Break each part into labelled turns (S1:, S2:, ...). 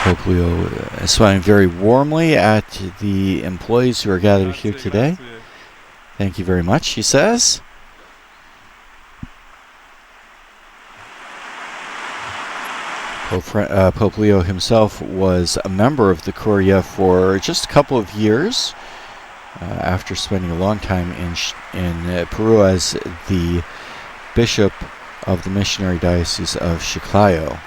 S1: Pope Leo is smiling very warmly at the employees who are gathered here today. Thank you very much, he says. Pope Leo himself was a member of the Curia for just a couple of years, after spending a long time in Peru as the bishop of the missionary diocese of Chiclayo,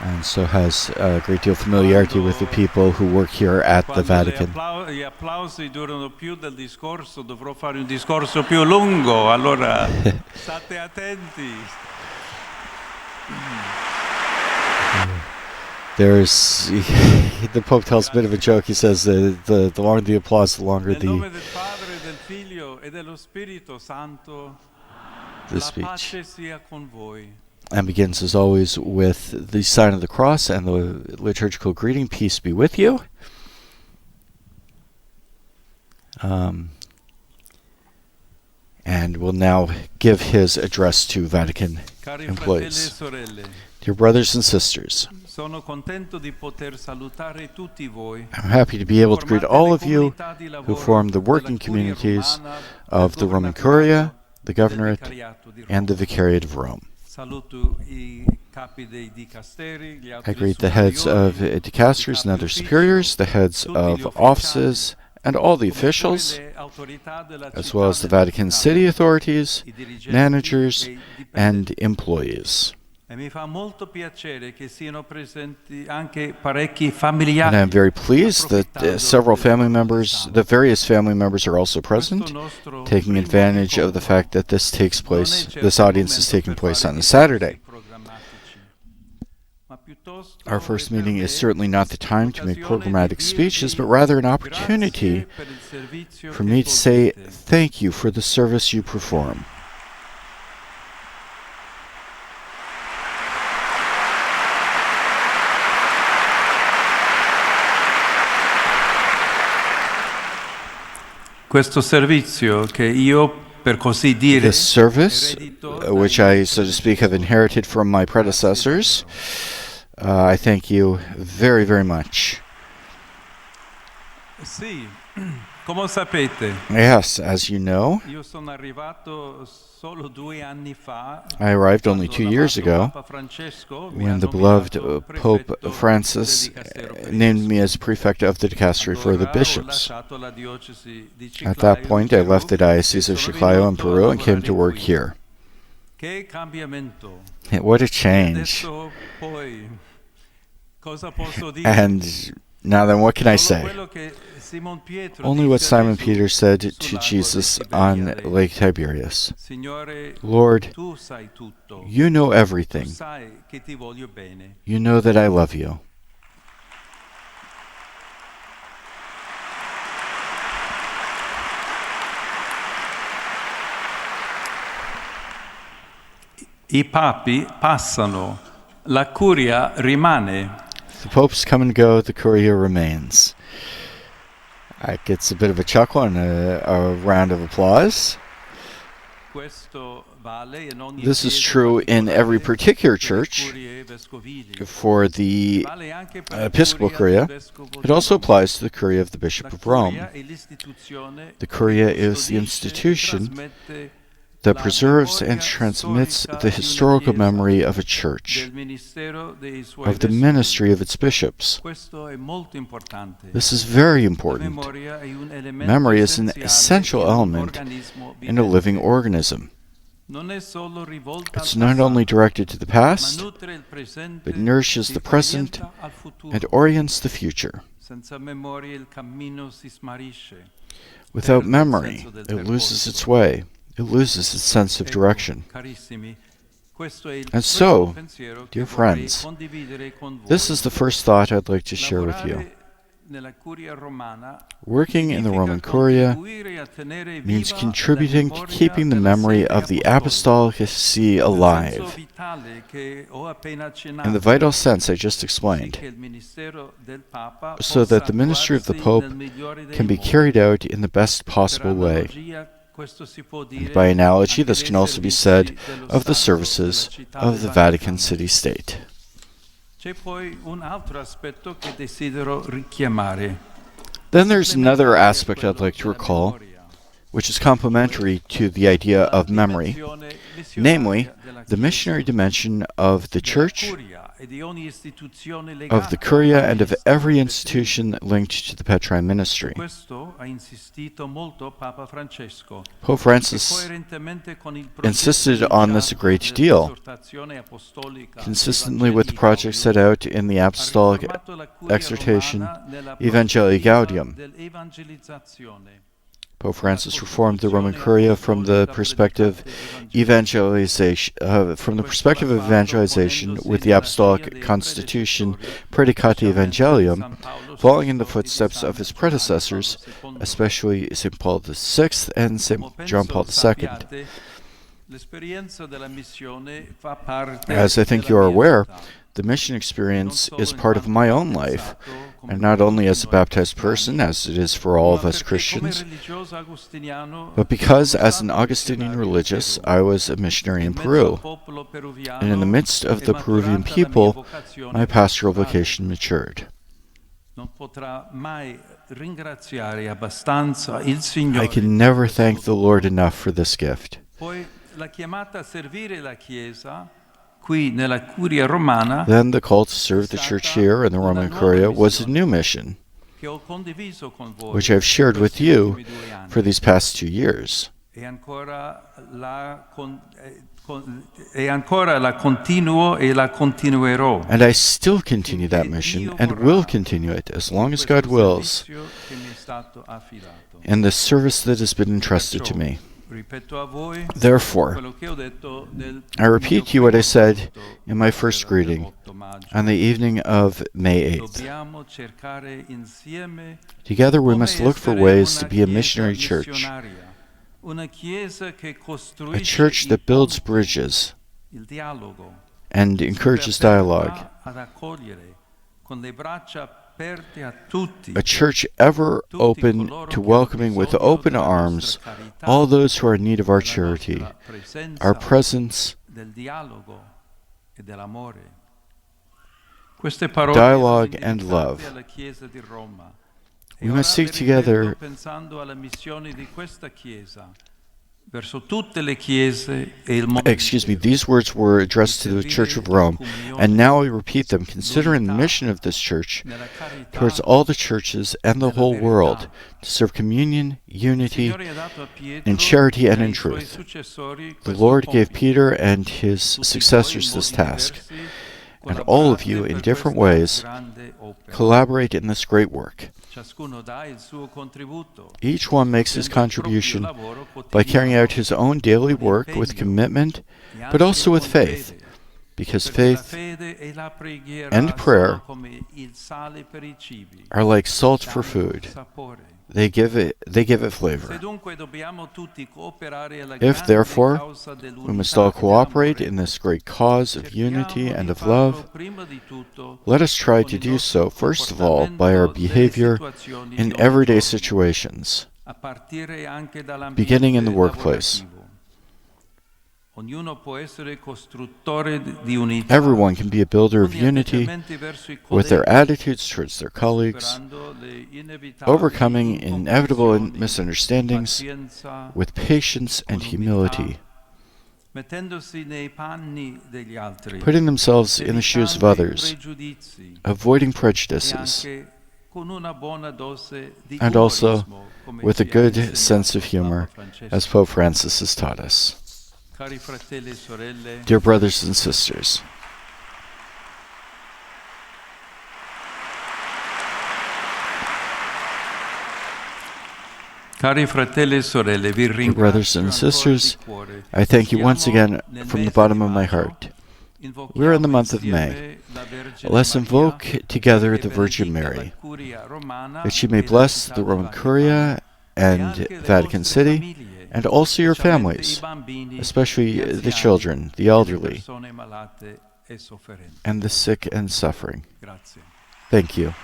S1: and so has a great deal of familiarity with the people who work here at the Vatican.
S2: Gli applausi durano più del discorso, dovrò fare un discorso più lungo, allora state attenti.
S1: The Pope tells a bit of a joke. He says the longer the applause, the longer the speech. And begins, as always, with the sign of the cross and the liturgical greeting, peace be with you. And will now give his address to Vatican employees. Dear brothers and sisters, I'm happy to be able to greet all of you who form the working communities of the Roman Curia, the Governorate, and the Vicariate of Rome. I greet the heads of dicasteries and other superiors, the heads of offices, and all the officials, as well as the Vatican city authorities, managers, and employees. And I'm very pleased that several family members, the various family members, are also present, taking advantage of the fact that this audience is taking place on a Saturday. Our first meeting is certainly not the time to make programmatic speeches, but rather an opportunity for me to say thank you for the service you perform.
S2: Questo servizio che io, per così dire,
S1: this service, which I, so to speak, have inherited from my predecessors, I thank you very, very much.
S2: Sì, come sapete,
S1: yes, as you know,
S2: io sono arrivato solo 2 anni fa,
S1: I arrived only 2 years ago when the beloved Pope Francis named me as prefect of the dicastery for the bishops. At that point, I left the Diocese of Chiclayo in Peru and came to work here. What a change. And now then, what can I say? Only what Simon Peter said to Jesus on Lake Tiberias. Lord, you know everything. You know that I love you.
S2: I papi passano, la curia rimane.
S1: The popes come and go, the curia remains. It gets a bit of a chuckle and a round of applause. This is true in every particular church. For the Episcopal Curia, it also applies to the Curia of the Bishop of Rome. The Curia is the institution that preserves and transmits the historical memory of a church, of the ministry of its bishops. This is very important. Memory is an essential element in a living organism. It's not only directed to the past, but nourishes the present and orients the future. Without memory, it loses its way. It loses its sense of direction. And so, dear friends, this is the first thought I'd like to share with you. Working in the Roman Curia means contributing to keeping the memory of the apostolic see alive, in the vital sense I just explained, so that the ministry of the Pope can be carried out in the best possible way. And by analogy, this can also be said of the services of the Vatican city-state.
S2: C'è poi un altro aspetto che desidero richiamare.
S1: Then there's another aspect I'd like to recall, which is complementary to the idea of memory, namely the missionary dimension of the Church, of the Curia, and of every institution linked to the Petrine ministry. Pope Francis insisted on this a great deal, consistently with the project set out in the Apostolic Exhortation Evangelii Gaudium. Pope Francis reformed the Roman Curia from the perspective of evangelization with the Apostolic Constitution Predicati Evangelium, following in the footsteps of his predecessors, especially St. Paul VI and St. John Paul II. As I think you are aware, the mission experience is part of my own life, and not only as a baptized person, as it is for all of us Christians, but because as an Augustinian religious, I was a missionary in Peru, and in the midst of the Peruvian people, my pastoral vocation matured. I can never thank the Lord enough for this gift. Then the call to serve the Church here in the Roman Curia was a new mission, which I've shared with you for these past 2 years. And I still continue that mission and will continue it as long as God wills in the service that has been entrusted to me. Therefore, I repeat to you what I said in my first greeting on the evening of May 8th. Together we must look for ways to be a missionary church, a church that builds bridges and encourages dialogue, a church ever open to welcoming with open arms all those who are in need of our charity, our presence, dialogue, and love. We must seek together. These words were addressed to the Church of Rome, and now I repeat them, considering the mission of this church towards all the churches and the whole world, to serve communion, unity, in charity and in truth. The Lord gave Peter and his successors this task, and all of you, in different ways, collaborate in this great work. Each one makes his contribution by carrying out his own daily work with commitment, but also with faith, because faith and prayer are like salt for food. They give it flavor. If, therefore, we must all cooperate in this great cause of unity and of love, let us try to do so, first of all, by our behavior in everyday situations, beginning in the workplace. Everyone can be a builder of unity with their attitudes towards their colleagues, overcoming inevitable misunderstandings with patience and humility, putting themselves in the shoes of others, avoiding prejudices, and also with a good sense of humor, as Pope Francis has taught us. Dear brothers and sisters, I thank you once again from the bottom of my heart. We are in the month of May. Let's invoke together the Virgin Mary, that she may bless the Roman Curia and Vatican City, and also your families, especially the children, the elderly, and the sick and suffering. Thank you.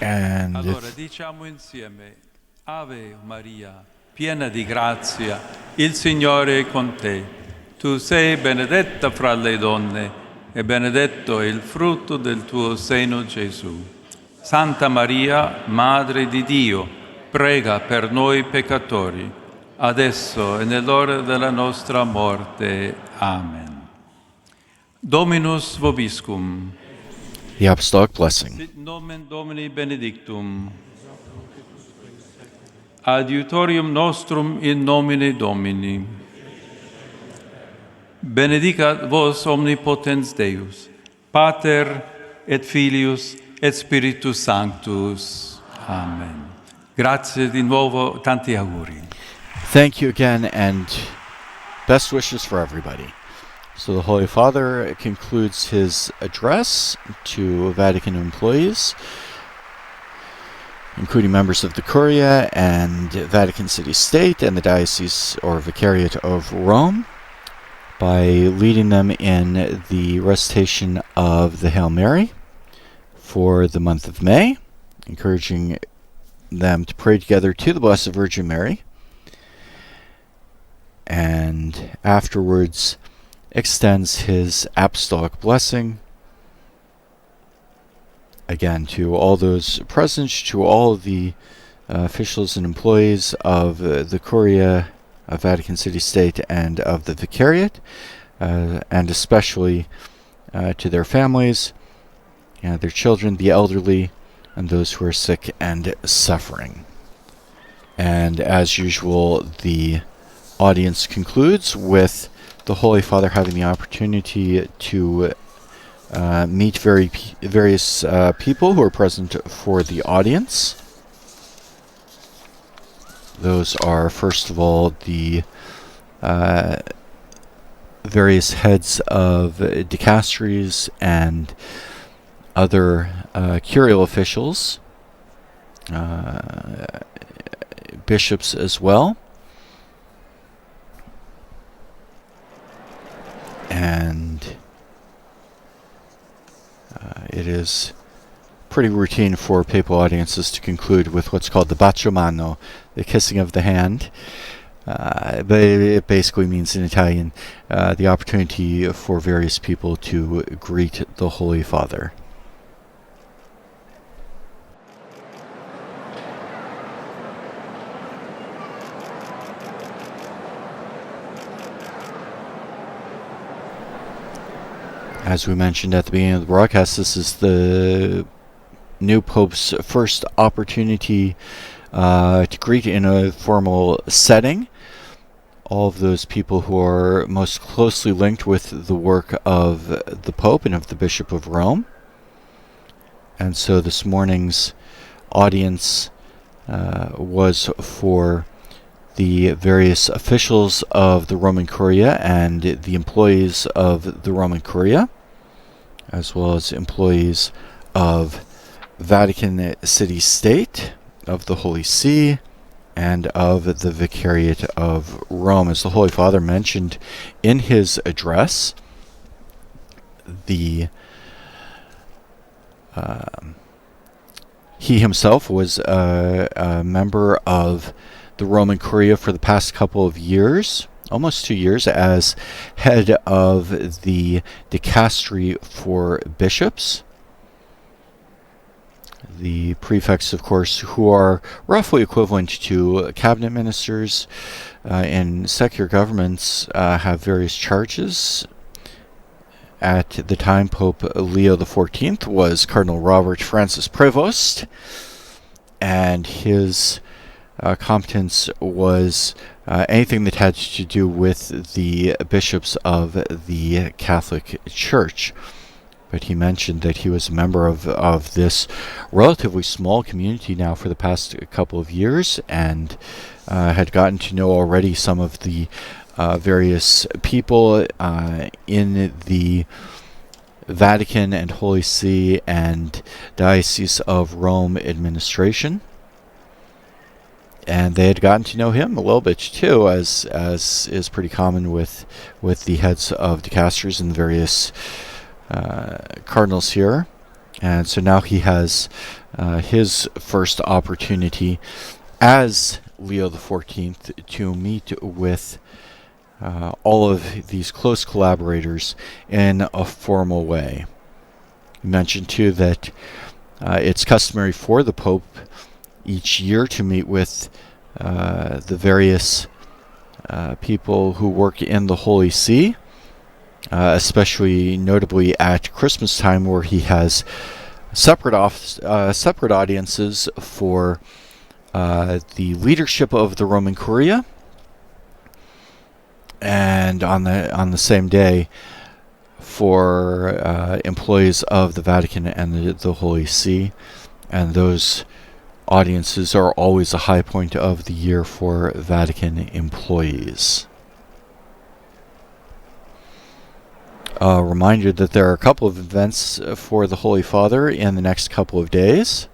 S1: And
S2: piena di grazia, il Signore è con te. Tu sei benedetta fra le donne e benedetto è il frutto del tuo seno, Gesù. Santa Maria, Madre di Dio, prega per noi peccatori, adesso e nell'ora della nostra morte. Amen. Dominus vobiscum.
S1: The Apostolic Blessing.
S2: Sit nomen Domini benedictum. Adiutorium nostrum in nomine Domini. Benedicat vos omnipotens Deus, Pater et Filius et Spiritus Sanctus. Amen. Grazie di nuovo, tanti auguri.
S1: Thank you again, and best wishes for everybody. So the Holy Father concludes his address to Vatican employees, including members of the Curia and Vatican City State and the Diocese or Vicariate of Rome, by leading them in the recitation of the Hail Mary for the month of May, encouraging them to pray together to the Blessed Virgin Mary, and afterwards extends his apostolic blessing again to all those present, to all of the officials and employees of the Curia, of Vatican City State, and of the Vicariate, and especially to their families, their children, the elderly, and those who are sick and suffering. And as usual, the audience concludes with the Holy Father having the opportunity to meet various people who are present for the audience. Those are, first of all, the various heads of dicasteries and other curial officials, bishops as well. And it is pretty routine for papal audiences to conclude with what's called the bacio mano, the kissing of the hand. But it basically means in Italian the opportunity for various people to greet the Holy Father. As we mentioned at the beginning of the broadcast, this is the new Pope's first opportunity to greet in a formal setting all of those people who are most closely linked with the work of the Pope and of the Bishop of Rome. And so this morning's audience was for the various officials of the Roman Curia and the employees of the Roman Curia, as well as employees of Vatican City State, of the Holy See, and of the Vicariate of Rome. As the Holy Father mentioned in his address, he himself was a member of the Roman Curia for the past couple of years, almost 2 years, as head of the dicastery for bishops. The prefects, of course, who are roughly equivalent to cabinet ministers in secular governments, have various charges. At the time, Pope Leo XIV was Cardinal Robert Francis Prevost, and his competence was anything that had to do with the bishops of the Catholic Church. But he mentioned that he was a member of this relatively small community now for the past couple of years, and had gotten to know already some of the various people in the Vatican and Holy See and Diocese of Rome administration. And they had gotten to know him a little bit too, as is pretty common with the heads of dicasteries and the various cardinals here. And so now he has his first opportunity as Leo XIV to meet with all of these close collaborators in a formal way. You mentioned too that it's customary for the Pope each year to meet with the various people who work in the Holy See, especially notably at Christmas time, where he has separate audiences for the leadership of the Roman Curia, and on the same day for employees of the Vatican and the Holy See. And those audiences are always a high point of the year for Vatican employees. A reminder that there are a couple of events for the Holy Father in the next couple of days.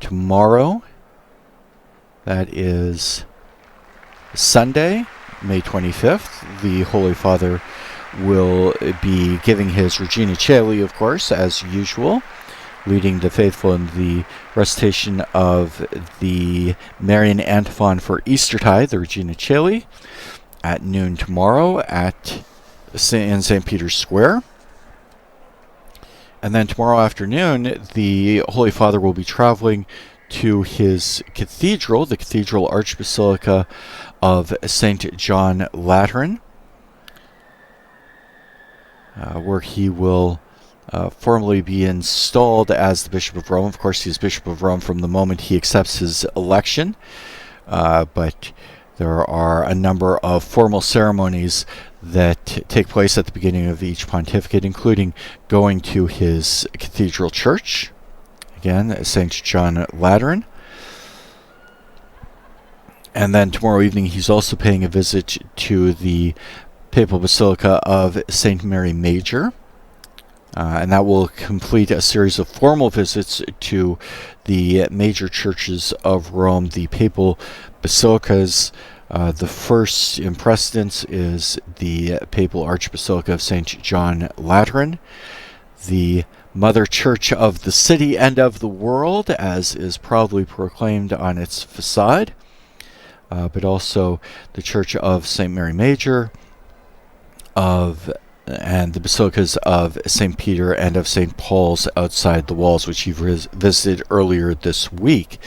S1: Tomorrow, that is Sunday, May 25th, the Holy Father will be giving his Regina Caeli, of course, as usual, leading the faithful in the recitation of the Marian antiphon for Eastertide, the Regina Caeli, at noon tomorrow in St. Peter's Square. And then tomorrow afternoon, the Holy Father will be traveling to his cathedral, the Cathedral Archbasilica of St. John Lateran, where he will formally be installed as the Bishop of Rome. Of course, he's Bishop of Rome from the moment he accepts his election, but there are a number of formal ceremonies that take place at the beginning of each pontificate, including going to his cathedral church, again, St. John Lateran. And then tomorrow evening, he's also paying a visit to the Papal Basilica of St. Mary Major, and that will complete a series of formal visits to the major churches of Rome, the Papal Basilicas. The first in precedence is the Papal Archbasilica of St. John Lateran, the Mother Church of the city and of the world, as is proudly proclaimed on its facade, but also the Church of St. Mary Major, and the basilicas of St. Peter and of St. Paul's outside the walls, which he visited earlier this week.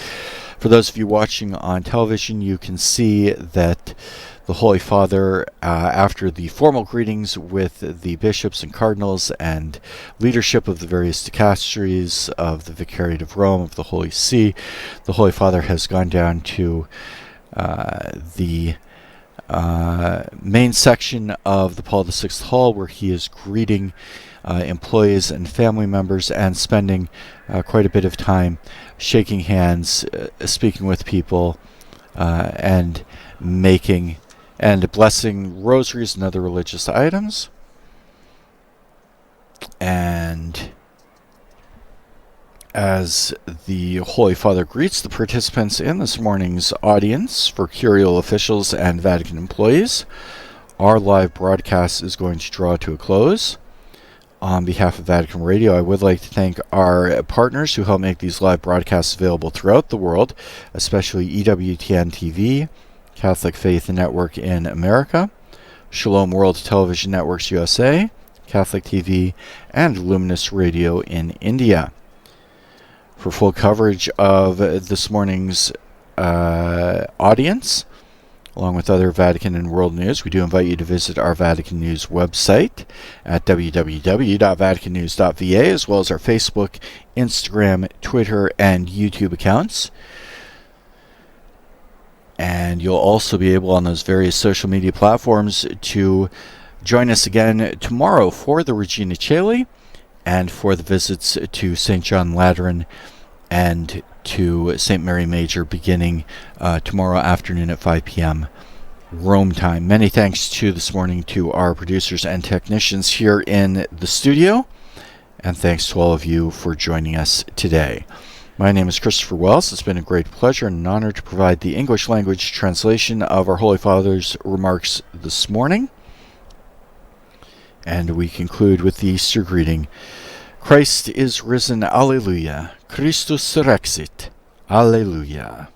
S1: For those of you watching on television, you can see that the Holy Father, after the formal greetings with the bishops and cardinals and leadership of the various dicasteries of the Vicariate of Rome, of the Holy See, the Holy Father has gone down to the main section of the Paul VI Hall, where he is greeting employees and family members and spending quite a bit of time shaking hands, speaking with people, and making and blessing rosaries and other religious items. And as the Holy Father greets the participants in this morning's audience for curial officials and Vatican employees, our live broadcast is going to draw to a close. On behalf of Vatican Radio, I would like to thank our partners who help make these live broadcasts available throughout the world, especially EWTN TV, Catholic Faith Network in America, Shalom World Television Networks USA, Catholic TV, and Luminous Radio in India. For full coverage of this morning's audience, along with other Vatican and world news, we do invite you to visit our Vatican News website at www.vaticannews.va, as well as our Facebook, Instagram, Twitter, and YouTube accounts. And you'll also be able on those various social media platforms to join us again tomorrow for the Regina Caeli and for the visits to St. John Lateran and to St. Mary Major beginning tomorrow afternoon at 5 p.m. Rome time. Many thanks this morning to our producers and technicians here in the studio, and thanks to all of you for joining us today. My name is Christopher Wells. It's been a great pleasure and an honor to provide the English language translation of our Holy Father's remarks this morning. And we conclude with the Easter greeting. Christ is risen. Alleluia. Christus surrexit. Alleluia.